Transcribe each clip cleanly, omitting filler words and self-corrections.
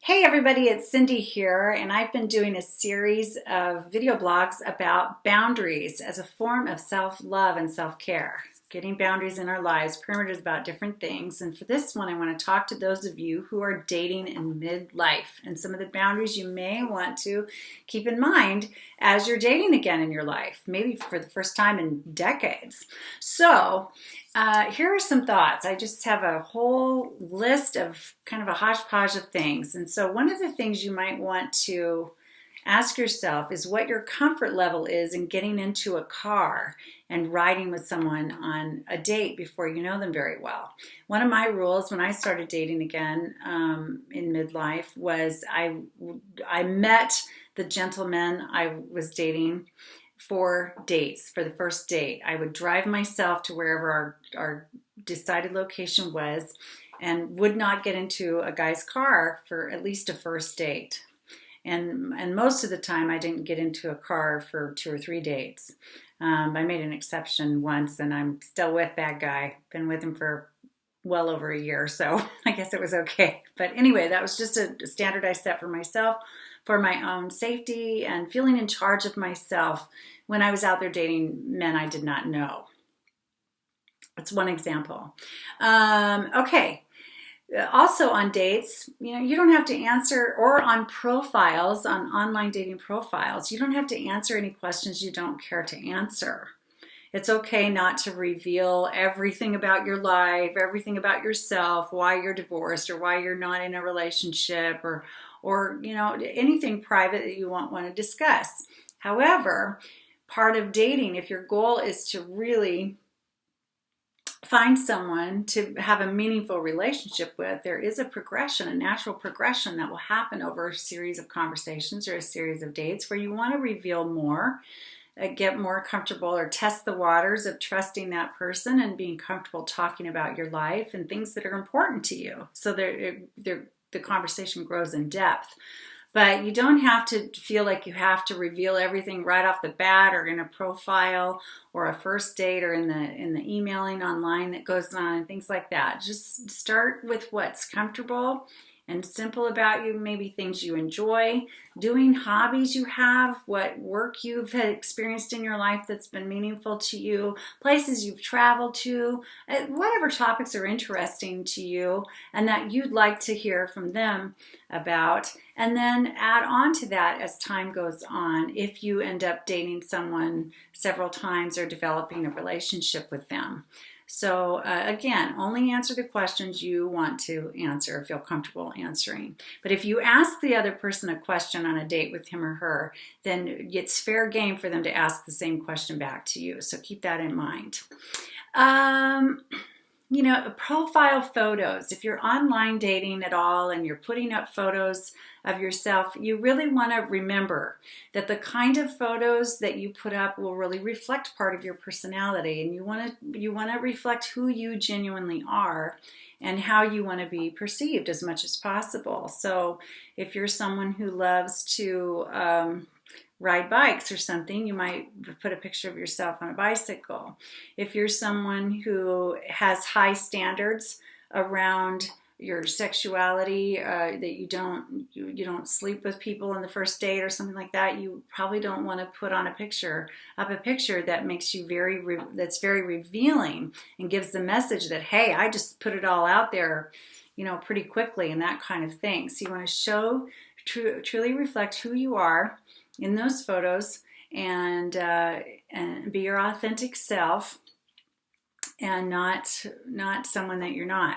Hey everybody, it's Cindy here, and I've been doing a series of video blogs about boundaries as a form of self-love and self-care. Getting boundaries in our lives, perimeters about different things. And for this one, I want to talk to those of you who are dating in midlife and some of the boundaries you may want to keep in mind as you're dating again in your life, maybe for the first time in decades. So, here are some thoughts. I just have a whole list of kind of a hodgepodge of things. And so one of the things you might want to ask yourself is what your comfort level is in getting into a car and riding with someone on a date before you know them very well. One of my rules when I started dating again in midlife was I met the gentleman I was dating for dates. For the first date, I would drive myself to wherever our decided location was and would not get into a guy's car for at least a first date. And most of the time, I didn't get into a car for 2 or 3 dates. I made an exception once, and I'm still with that guy. Been with him for well over a year, so I guess it was okay. But anyway, that was just a standard I set for myself for my own safety and feeling in charge of myself when I was out there dating men I did not know. That's one example. Okay. Also on dates, you don't have to answer, or on profiles, on online dating profiles, you don't have to answer any questions you don't care to answer. It's okay not to reveal everything about your life, everything about yourself, why you're divorced or why you're not in a relationship or anything private that you won't want to discuss. However, part of dating, if your goal is to really find someone to have a meaningful relationship with, there is a progression, a natural progression that will happen over a series of conversations or a series of dates where you want to reveal more, get more comfortable or test the waters of trusting that person and being comfortable talking about your life and things that are important to you. So the conversation grows in depth. But you don't have to feel like you have to reveal everything right off the bat or in a profile or a first date or in the emailing online that goes on and things like that. Just start with what's comfortable and simple about you, maybe things you enjoy doing, hobbies you have, what work you've had experienced in your life that's been meaningful to you, places you've traveled to, whatever topics are interesting to you and that you'd like to hear from them about. And then add on to that as time goes on if you end up dating someone several times or developing a relationship with them. So again, only answer the questions you want to answer, feel comfortable answering. But if you ask the other person a question on a date with him or her, then it's fair game for them to ask the same question back to you. So keep that in mind. Profile photos. If you're online dating at all and you're putting up photos of yourself, you really want to remember that the kind of photos that you put up will really reflect part of your personality, and you want to reflect who you genuinely are and how you want to be perceived as much as possible. So if you're someone who loves to ride bikes or something, you might put a picture of yourself on a bicycle. If you're someone who has high standards around your sexuality, that you don't sleep with people on the first date or something like that, you probably don't want to put on a picture that makes you that's very revealing and gives the message that, hey, I just put it all out there, pretty quickly and that kind of thing. So you want to show, truly reflect who you are in those photos and be your authentic self and not someone that you're not,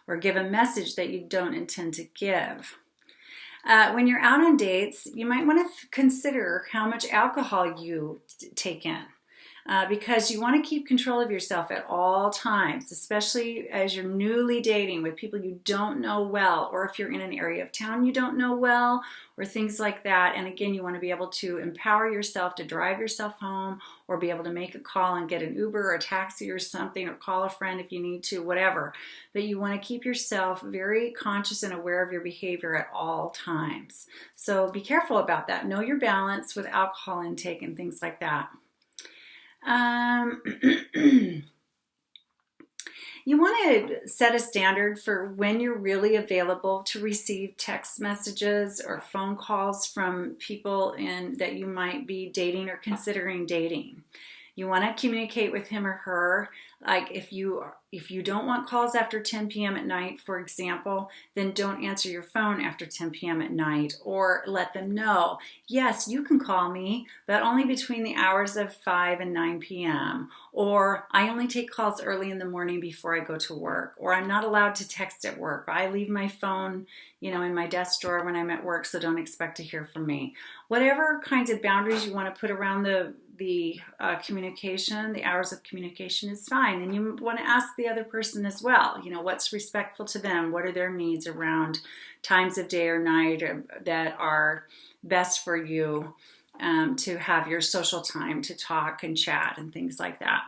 or give a message that you don't intend to give. When you're out on dates, you might want to consider how much alcohol you take in. Because you want to keep control of yourself at all times, especially as you're newly dating with people you don't know well, or if you're in an area of town you don't know well, or things like that. And again, you want to be able to empower yourself to drive yourself home, or be able to make a call and get an Uber or a taxi or something, or call a friend if you need to, whatever. But you want to keep yourself very conscious and aware of your behavior at all times. So be careful about that. Know your balance with alcohol intake and things like that. You want to set a standard for when you're really available to receive text messages or phone calls from people that you might be dating or considering dating. You want to communicate with him or her. Like if you don't want calls after 10 p.m. at night, for example, then don't answer your phone after 10 p.m. at night, or let them know, yes, you can call me, but only between the hours of 5 and 9 p.m. Or I only take calls early in the morning before I go to work, or I'm not allowed to text at work. I leave my phone, in my desk drawer when I'm at work, so don't expect to hear from me. Whatever kinds of boundaries you want to put around the communication, the hours of communication is fine. And you want to ask the other person as well, what's respectful to them? What are their needs around times of day or night that are best for you to have your social time to talk and chat and things like that.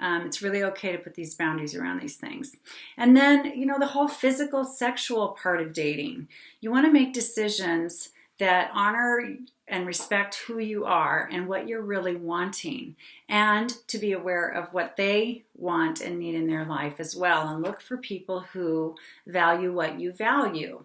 It's really okay to put these boundaries around these things. And then, the whole physical, sexual part of dating. You want to make decisions that honor and respect who you are and what you're really wanting, and to be aware of what they want and need in their life as well, and look for people who value what you value.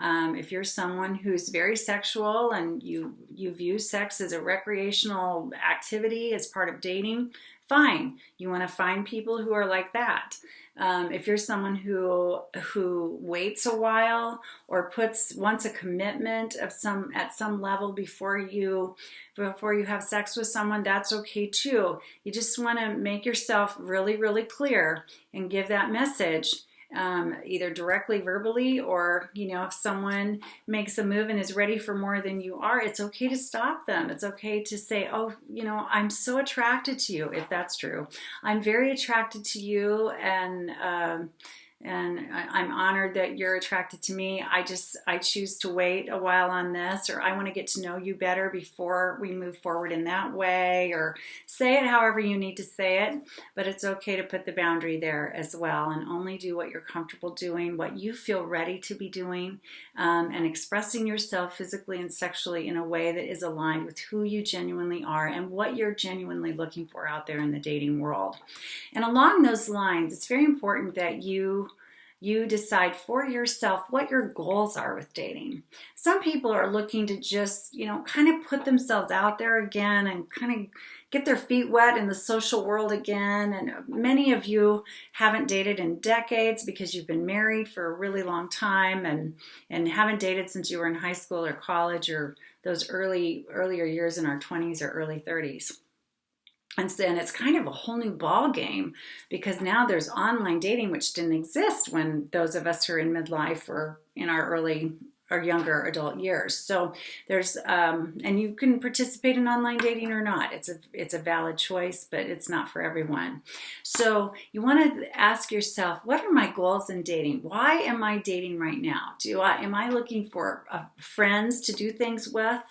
If you're someone who's very sexual and you view sex as a recreational activity as part of dating, fine. You want to find people who are like that. If you're someone who waits a while or wants a commitment at some level before you have sex with someone, that's okay too. You just want to make yourself really, really clear and give that message. Either directly verbally, or if someone makes a move and is ready for more than you are, it's okay to stop them. It's okay to say, oh, I'm so attracted to you, if that's true. I'm very attracted to you, and I'm honored that you're attracted to me. I choose to wait a while on this, or I want to get to know you better before we move forward in that way, or say it however you need to say it, but it's okay to put the boundary there as well, and only do what you're comfortable doing, what you feel ready to be doing, and expressing yourself physically and sexually in a way that is aligned with who you genuinely are and what you're genuinely looking for out there in the dating world. And along those lines, it's very important that you decide for yourself what your goals are with dating. Some people are looking to just, kind of put themselves out there again and kind of get their feet wet in the social world again. And many of you haven't dated in decades because you've been married for a really long time and haven't dated since you were in high school or college or those earlier years in our 20s or early 30s. And then it's kind of a whole new ball game, because now there's online dating, which didn't exist when those of us who are in midlife or in our early or younger adult years. So there's and you can participate in online dating or not. It's a valid choice, but it's not for everyone. So you want to ask yourself, what are my goals in dating? Why am I dating right now? Am I looking for friends to do things with?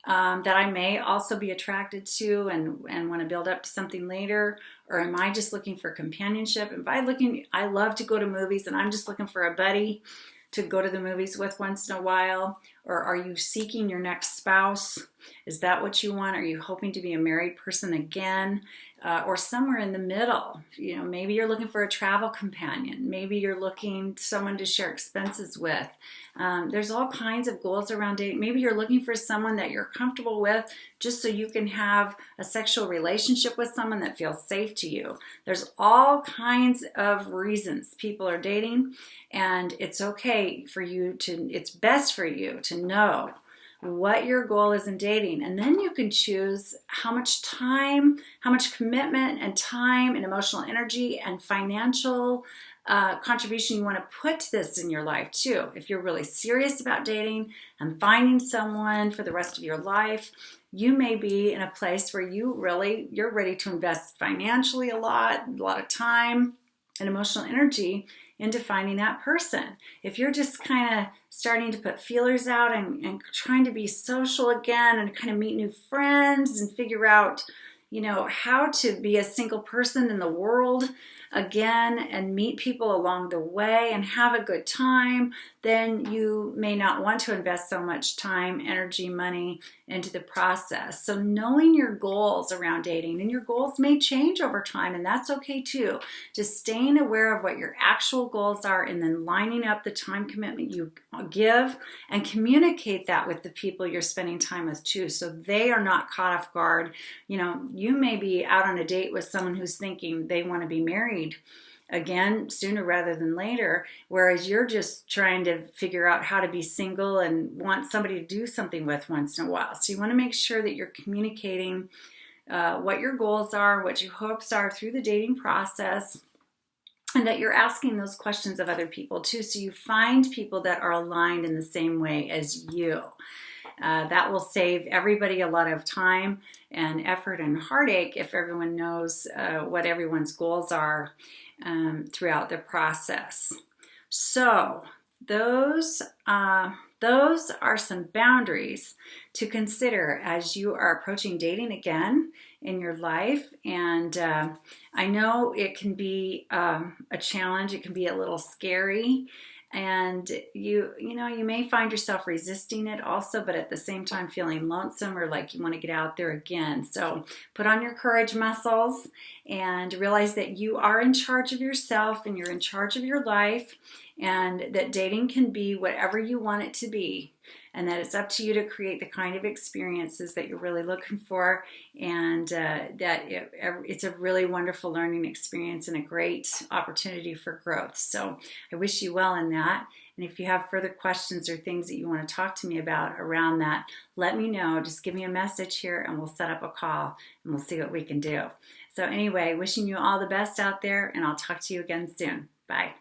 That I may also be attracted to and want to build up to something later? Or am I just looking for companionship? I love to go to movies and I'm just looking for a buddy to go to the movies with once in a while? Or are you seeking your next spouse? Is that what you want? Are you hoping to be a married person again? Or somewhere in the middle? Maybe you're looking for a travel companion. Maybe you're looking for someone to share expenses with. There's all kinds of goals around dating. Maybe you're looking for someone that you're comfortable with just so you can have a sexual relationship with someone that feels safe to you. There's all kinds of reasons people are dating, and it's okay for you it's best for you to know what your goal is in dating. And then you can choose how much time, how much commitment and time and emotional energy and financial contribution you want to put to this in your life too. If you're really serious about dating and finding someone for the rest of your life, you may be in a place where you're ready to invest financially a lot of time and emotional energy into finding that person. If you're just kind of starting to put feelers out and trying to be social again and kind of meet new friends and figure out, how to be a single person in the world, again and meet people along the way and have a good time, then you may not want to invest so much time, energy, money into the process. So knowing your goals around dating, and your goals may change over time, and that's okay too. Just staying aware of what your actual goals are and then lining up the time commitment you give and communicate that with the people you're spending time with too, so they are not caught off guard. You may be out on a date with someone who's thinking they want to be married again sooner rather than later, whereas you're just trying to figure out how to be single and want somebody to do something with once in a while. So you want to make sure that you're communicating what your goals are, what your hopes are through the dating process, and that you're asking those questions of other people too, so you find people that are aligned in the same way as you. That will save everybody a lot of time and effort and heartache if everyone knows what everyone's goals are throughout the process. So those are some boundaries to consider as you are approaching dating again in your life. And I know it can be a challenge. It can be a little scary. And you may find yourself resisting it also, but at the same time feeling lonesome or like you want to get out there again. So put on your courage muscles and realize that you are in charge of yourself and you're in charge of your life, and that dating can be whatever you want it to be, and that it's up to you to create the kind of experiences that you're really looking for, and that it's a really wonderful learning experience and a great opportunity for growth. So I wish you well in that. And if you have further questions or things that you want to talk to me about around that, let me know. Just give me a message here and we'll set up a call and we'll see what we can do. So anyway, wishing you all the best out there, and I'll talk to you again soon. Bye.